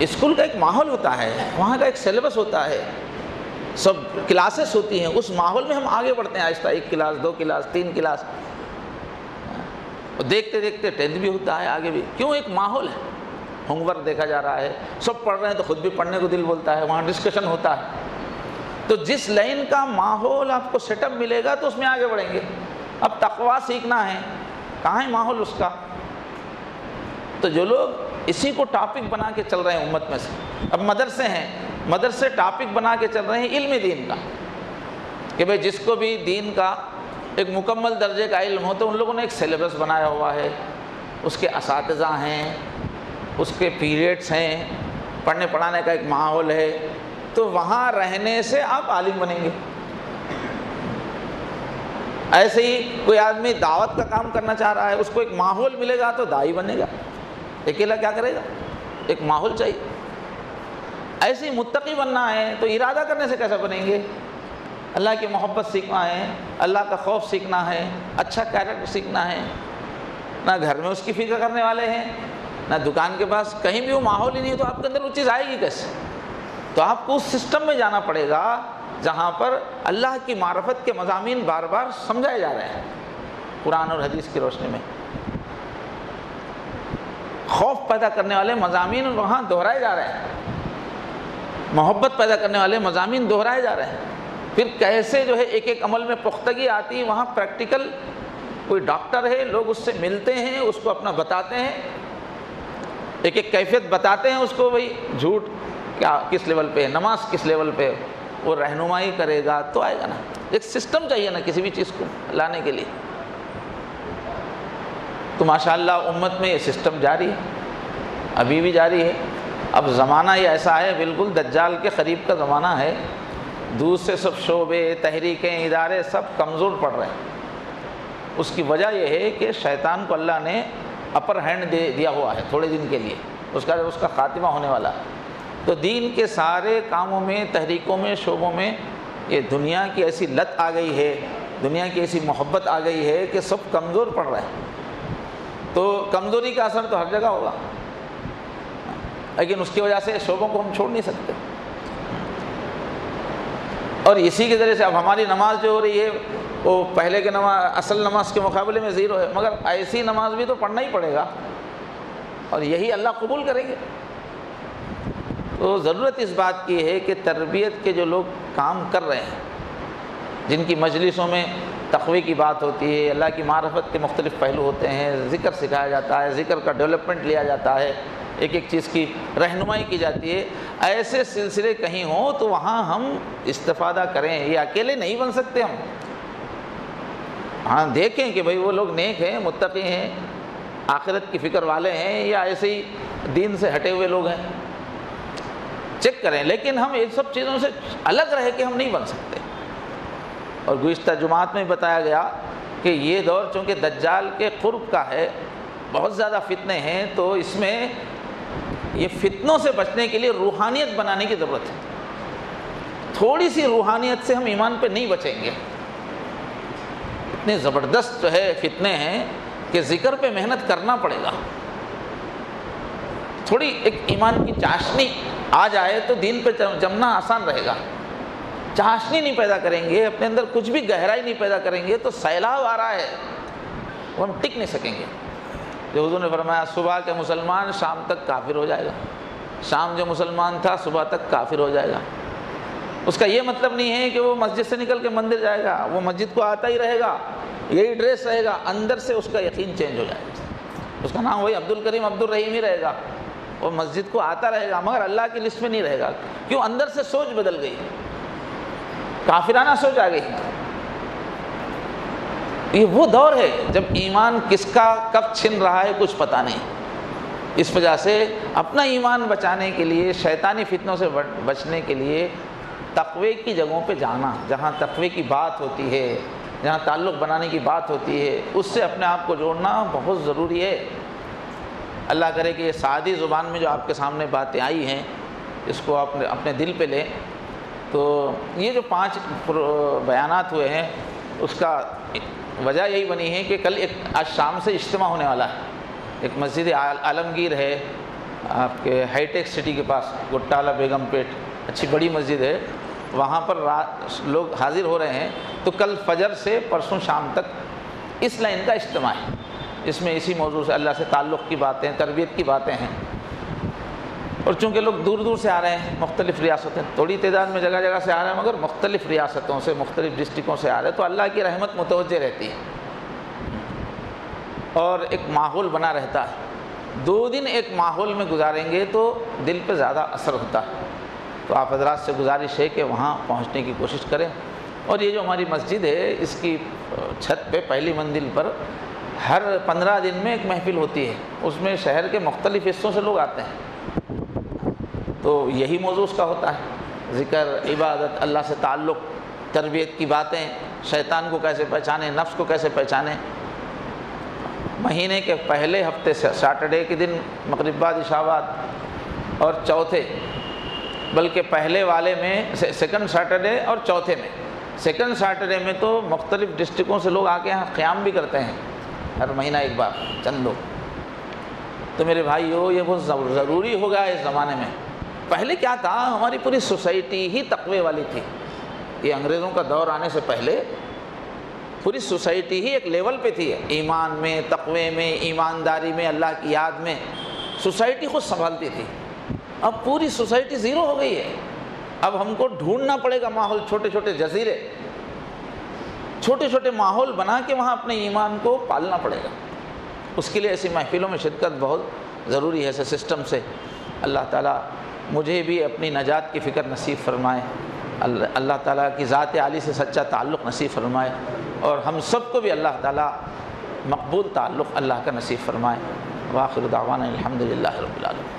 S1: اسکول کا ایک ماحول ہوتا ہے، وہاں کا ایک سلیبس ہوتا ہے، سب کلاسز ہوتی ہیں، اس ماحول میں ہم آگے بڑھتے ہیں آہستہ، 1 کلاس 2 کلاس 3 کلاس، دیکھتے دیکھتے 10th بھی ہوتا ہے، آگے بھی۔ کیوں؟ ایک ماحول ہے، ہوم ورک دیکھا جا رہا ہے، سب پڑھ رہے ہیں تو خود بھی پڑھنے کو دل بولتا ہے، وہاں ڈسکشن ہوتا ہے۔ تو جس لائن کا ماحول آپ کو سیٹ اپ ملے گا تو اس میں آگے بڑھیں گے۔ اب تقویٰ سیکھنا ہے، کہاں ہے ماحول اس کا؟ تو جو لوگ اسی کو ٹاپک بنا کے چل رہے ہیں امت میں سے، اب مدرسے ہیں، مدرسے ٹاپک بنا کے چل رہے ہیں علم دین کا، کہ بھئی جس کو بھی دین کا ایک مکمل درجے کا علم ہو تو ان لوگوں نے ایک سلیبس بنایا ہوا ہے، اس کے اساتذہ ہیں، اس کے پیریڈس ہیں، پڑھنے پڑھانے کا ایک ماحول ہے، تو وہاں رہنے سے آپ عالم بنیں گے۔ ایسے ہی کوئی آدمی دعوت کا کام کرنا چاہ رہا ہے، اس کو ایک ماحول ملے گا تو داعی بنے گا، اکیلا کیا کرے گا؟ ایک ماحول چاہیے۔ ایسے ہی متقی بننا ہے تو ارادہ کرنے سے کیسے بنیں گے؟ اللہ کی محبت سیکھنا ہے، اللہ کا خوف سیکھنا ہے، اچھا کیریکٹر سیکھنا ہے۔ نہ گھر میں اس کی فکر کرنے والے ہیں، نہ دکان کے پاس، کہیں بھی وہ ماحول ہی نہیں ہے تو آپ کے اندر وہ چیز آئے گی کیسے؟ تو آپ کو اس سسٹم میں جانا پڑے گا جہاں پر اللہ کی معرفت کے مضامین بار بار سمجھائے جا رہے ہیں قرآن اور حدیث کی روشنی میں۔ خوف پیدا کرنے والے مضامین وہاں دہرائے جا رہے ہیں، محبت پیدا کرنے والے مضامین دہرائے جا رہے ہیں۔ پھر کیسے جو ہے ایک ایک عمل میں پختگی آتی ہے، وہاں پریکٹیکل کوئی ڈاکٹر ہے، لوگ اس سے ملتے ہیں، اس کو اپنا بتاتے ہیں، ایک ایک کیفیت بتاتے ہیں اس کو، بھئی جھوٹ کیا کس لیول پہ ہے، نماز کس لیول پہ ہے، وہ رہنمائی کرے گا تو آئے گا نا۔ ایک سسٹم چاہیے نا کسی بھی چیز کو لانے کے لیے۔ تو ماشاءاللہ امت میں یہ سسٹم جاری ہے، ابھی بھی جاری ہے۔ اب زمانہ یہ ایسا ہے، بالکل دجال کے قریب کا زمانہ ہے، دور سے سب شعبے، تحریکیں، ادارے سب کمزور پڑ رہے ہیں۔ اس کی وجہ یہ ہے کہ شیطان کو اللہ نے اپر ہینڈ دیا ہوا ہے تھوڑے دن کے لیے، اس کا خاتمہ ہونے والا ہے۔ تو دین کے سارے کاموں میں، تحریکوں میں، شعبوں میں یہ دنیا کی ایسی لت آ گئی ہے، دنیا کی ایسی محبت آ گئی ہے کہ سب کمزور پڑ رہے ہیں۔ تو کمزوری کا اثر تو ہر جگہ ہوگا، لیکن اس کی وجہ سے شعبوں کو ہم چھوڑ نہیں سکتے۔ اور اسی کے ذریعے سے اب ہماری نماز جو ہو رہی ہے وہ پہلے کے اصل نماز کے مقابلے میں زیرو ہے، مگر ایسی نماز بھی تو پڑھنا ہی پڑے گا، اور یہی اللہ قبول کریں گے۔ تو ضرورت اس بات کی ہے کہ تربیت کے جو لوگ کام کر رہے ہیں، جن کی مجلسوں میں تقوی کی بات ہوتی ہے، اللہ کی معرفت کے مختلف پہلو ہوتے ہیں، ذکر سکھایا جاتا ہے، ذکر کا ڈیولپمنٹ لیا جاتا ہے، ایک ایک چیز کی رہنمائی کی جاتی ہے، ایسے سلسلے کہیں ہوں تو وہاں ہم استفادہ کریں۔ یہ اکیلے نہیں بن سکتے ہم، ہاں دیکھیں کہ بھئی وہ لوگ نیک ہیں، متقی ہیں، آخرت کی فکر والے ہیں، یا ایسے ہی دین سے ہٹے ہوئے لوگ ہیں۔ چیک کریں، لیکن ہم ان سب چیزوں سے الگ رہ کے ہم نہیں بن سکتے۔ اور گزشتہ جمعات میں بتایا گیا کہ یہ دور چونکہ دجال کے قرب کا ہے، بہت زیادہ فتنے ہیں، تو اس میں یہ فتنوں سے بچنے کے لیے روحانیت بنانے کی ضرورت ہے۔ تھوڑی سی روحانیت سے ہم ایمان پہ نہیں بچیں گے۔ اتنے زبردست جو ہے فتنے ہیں کہ ذکر پہ محنت کرنا پڑے گا۔ تھوڑی ایک ایمان کی چاشنی آ جائے تو دین پہ جمنا آسان رہے گا۔ چاشنی نہیں پیدا کریں گے، اپنے اندر کچھ بھی گہرائی نہیں پیدا کریں گے تو سیلاب آ رہا ہے، وہ ہم ٹک نہیں سکیں گے۔ جو حضور نے فرمایا صبح کے مسلمان شام تک کافر ہو جائے گا، شام جو مسلمان تھا صبح تک کافر ہو جائے گا۔ اس کا یہ مطلب نہیں ہے کہ وہ مسجد سے نکل کے مندر جائے گا، وہ مسجد کو آتا ہی رہے گا، یہی ڈریس رہے گا، اندر سے اس کا یقین چینج ہو جائے گا، اس کا نام وہی عبد الکریم عبد الرحیم ہی رہے گا، وہ مسجد کو آتا رہے گا مگر اللہ کی لسٹ میں نہیں رہے گا۔ کیوں؟ اندر سے سوچ بدل گئی، کافرانہ سوچ آ گئی۔ یہ وہ دور ہے جب ایمان کس کا کب چھن رہا ہے کچھ پتہ نہیں۔ اس وجہ سے اپنا ایمان بچانے کے لیے، شیطانی فتنوں سے بچنے کے لیے تقوی کی جگہوں پہ جانا، جہاں تقوی کی بات ہوتی ہے، جہاں تعلق بنانے کی بات ہوتی ہے، اس سے اپنے آپ کو جوڑنا بہت ضروری ہے۔ اللہ کرے کہ یہ سادی زبان میں جو آپ کے سامنے باتیں آئی ہیں اس کو آپ اپنے دل پہ لیں۔ تو یہ جو 5 بیانات ہوئے ہیں اس کا وجہ یہی بنی ہے کہ کل آج شام سے اجتماع ہونے والا ہے۔ ایک مسجد عالمگیر ہے آپ کے ہائی ٹیک سٹی کے پاس، گٹالہ بیگم پیٹ، اچھی بڑی مسجد ہے، وہاں پر لوگ حاضر ہو رہے ہیں۔ تو کل فجر سے پرسوں شام تک اس لائن کا اجتماع ہے، اس میں اسی موضوع سے اللہ سے تعلق کی باتیں، تربیت کی باتیں ہیں۔ اور چونکہ لوگ دور دور سے آ رہے ہیں، مختلف ریاستیں، تھوڑی تعداد میں جگہ جگہ سے آ رہے ہیں مگر مختلف ریاستوں سے، مختلف ڈسٹرکوں سے آ رہے ہیں، تو اللہ کی رحمت متوجہ رہتی ہے اور ایک ماحول بنا رہتا ہے۔ 2 دن ایک ماحول میں گزاریں گے تو دل پہ زیادہ اثر ہوتا ہے۔ تو آپ حضرات سے گزارش ہے کہ وہاں پہنچنے کی کوشش کریں۔ اور یہ جو ہماری مسجد ہے اس کی چھت پہ پہلی منزل پر ہر 15 دن میں ایک محفل ہوتی ہے، اس میں شہر کے مختلف حصوں سے لوگ آتے ہیں۔ تو یہی موضوع اس کا ہوتا ہے، ذکر، عبادت، اللہ سے تعلق، تربیت کی باتیں، شیطان کو کیسے پہچانے، نفس کو کیسے پہچانے۔ مہینے کے پہلے ہفتے سے سیٹرڈے کے دن مغرب بعد عشاء بعد، اور چوتھے بلکہ پہلے والے میں سیکنڈ سیٹرڈے اور چوتھے میں، سیکنڈ سیٹرڈے میں تو مختلف ڈسٹرکوں سے لوگ آ کے یہاں قیام بھی کرتے ہیں، ہر مہینہ ایک بار چند لوگ۔ تو میرے بھائیو یہ بہت ضروری ہو گیا اس زمانے میں۔ پہلے کیا تھا، ہماری پوری سوسائٹی ہی تقوی والی تھی۔ یہ انگریزوں کا دور آنے سے پہلے پوری سوسائٹی ہی ایک لیول پہ تھی، ایمان میں، تقوی میں، ایمانداری میں، اللہ کی یاد میں، سوسائٹی خود سنبھالتی تھی۔ اب پوری سوسائٹی زیرو ہو گئی ہے۔ اب ہم کو ڈھونڈنا پڑے گا ماحول، چھوٹے چھوٹے جزیرے، چھوٹے چھوٹے ماحول بنا کے وہاں اپنے ایمان کو پالنا پڑے گا۔ اس کے لیے ایسی محفلوں میں شرکت بہت ضروری ہے، ایسے سسٹم سے۔ اللہ تعالیٰ مجھے بھی اپنی نجات کی فکر نصیب فرمائے، اللہ تعالیٰ کی ذات عالی سے سچا تعلق نصیب فرمائے، اور ہم سب کو بھی اللہ تعالیٰ مقبول تعلق اللہ کا نصیب فرمائے۔ وآخر دعوانا الحمدللہ رب العالمین۔